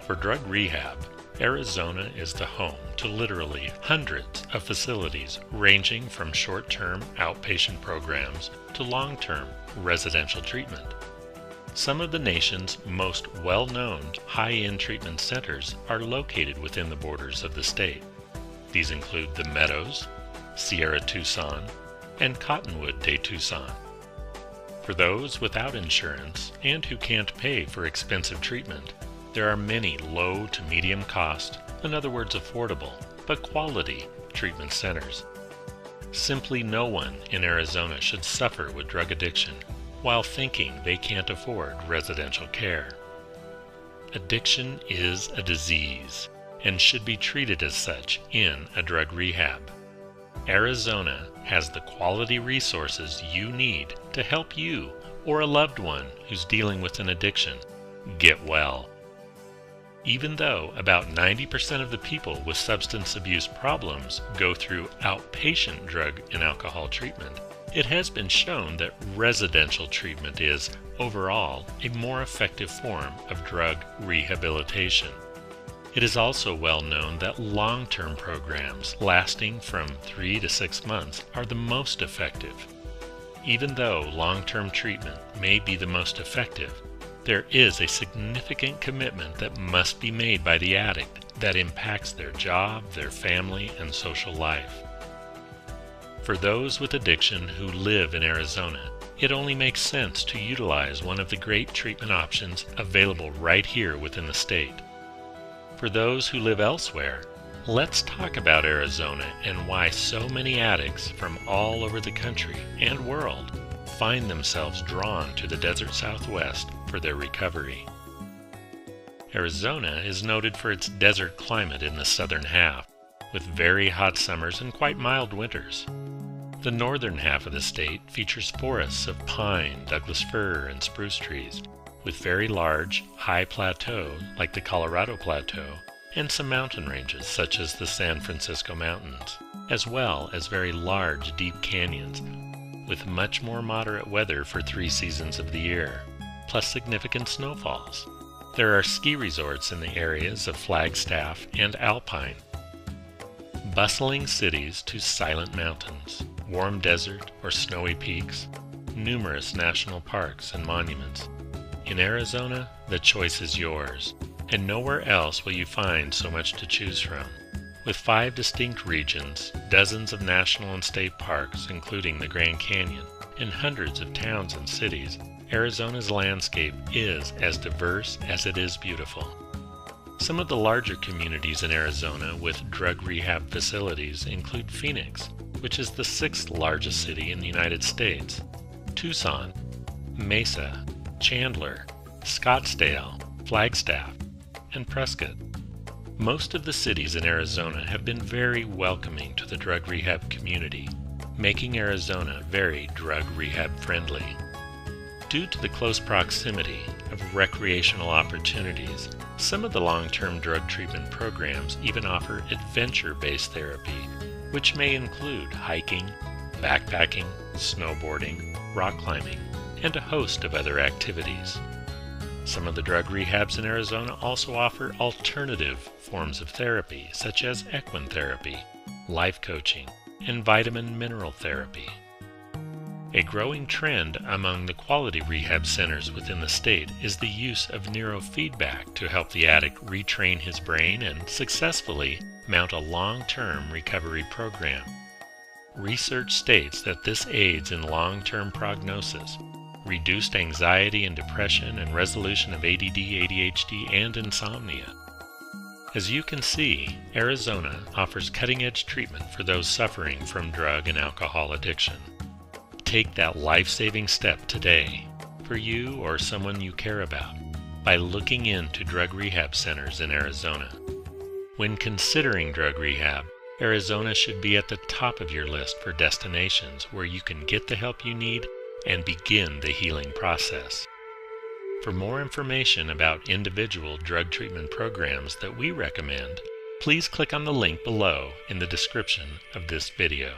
For drug rehab, Arizona is the home to literally hundreds of facilities ranging from short-term outpatient programs to long-term residential treatment. Some of the nation's most well-known high-end treatment centers are located within the borders of the state. These include the Meadows, Sierra Tucson, and Cottonwood de Tucson. For those without insurance and who can't pay for expensive treatment, there are many low to medium cost, in other words affordable, but quality treatment centers. Simply no one in Arizona should suffer with drug addiction while thinking they can't afford residential care. Addiction is a disease and should be treated as such in a drug rehab. Arizona has the quality resources you need to help you or a loved one who's dealing with an addiction get well. Even though about 90% of the people with substance abuse problems go through outpatient drug and alcohol treatment, it has been shown that residential treatment is, overall, a more effective form of drug rehabilitation. It is also well known that long-term programs lasting from 3 to 6 months are the most effective. Even though long-term treatment may be the most effective, there is a significant commitment that must be made by the addict that impacts their job, their family, and social life. For those with addiction who live in Arizona, it only makes sense to utilize one of the great treatment options available right here within the state. For those who live elsewhere, let's talk about Arizona and why so many addicts from all over the country and world find themselves drawn to the desert Southwest for their recovery. Arizona is noted for its desert climate in the southern half, with very hot summers and quite mild winters. The northern half of the state features forests of pine, Douglas fir, and spruce trees, with very large, high plateaus like the Colorado Plateau, and some mountain ranges such as the San Francisco Mountains, as well as very large, deep canyons, with much more moderate weather for 3 seasons of the year, plus significant snowfalls. There are ski resorts in the areas of Flagstaff and Alpine. Bustling cities to silent mountains, warm desert or snowy peaks, numerous national parks and monuments. In Arizona, the choice is yours, and nowhere else will you find so much to choose from. With 5 distinct regions, dozens of national and state parks, including the Grand Canyon, and hundreds of towns and cities, Arizona's landscape is as diverse as it is beautiful. Some of the larger communities in Arizona with drug rehab facilities include Phoenix, which is the 6th largest city in the United States, Tucson, Mesa, Chandler, Scottsdale, Flagstaff, and Prescott. Most of the cities in Arizona have been very welcoming to the drug rehab community, making Arizona very drug rehab friendly. Due to the close proximity of recreational opportunities, some of the long-term drug treatment programs even offer adventure-based therapy, which may include hiking, backpacking, snowboarding, rock climbing, and a host of other activities. Some of the drug rehabs in Arizona also offer alternative forms of therapy, such as equine therapy, life coaching, and vitamin mineral therapy. A growing trend among the quality rehab centers within the state is the use of neurofeedback to help the addict retrain his brain and successfully mount a long-term recovery program. Research states that this aids in long-term prognosis, reduced anxiety and depression, and resolution of ADD, ADHD, and insomnia. As you can see, Arizona offers cutting-edge treatment for those suffering from drug and alcohol addiction. Take that life-saving step today, for you or someone you care about, by looking into drug rehab centers in Arizona. When considering drug rehab, Arizona should be at the top of your list for destinations where you can get the help you need and begin the healing process. For more information about individual drug treatment programs that we recommend, please click on the link below in the description of this video.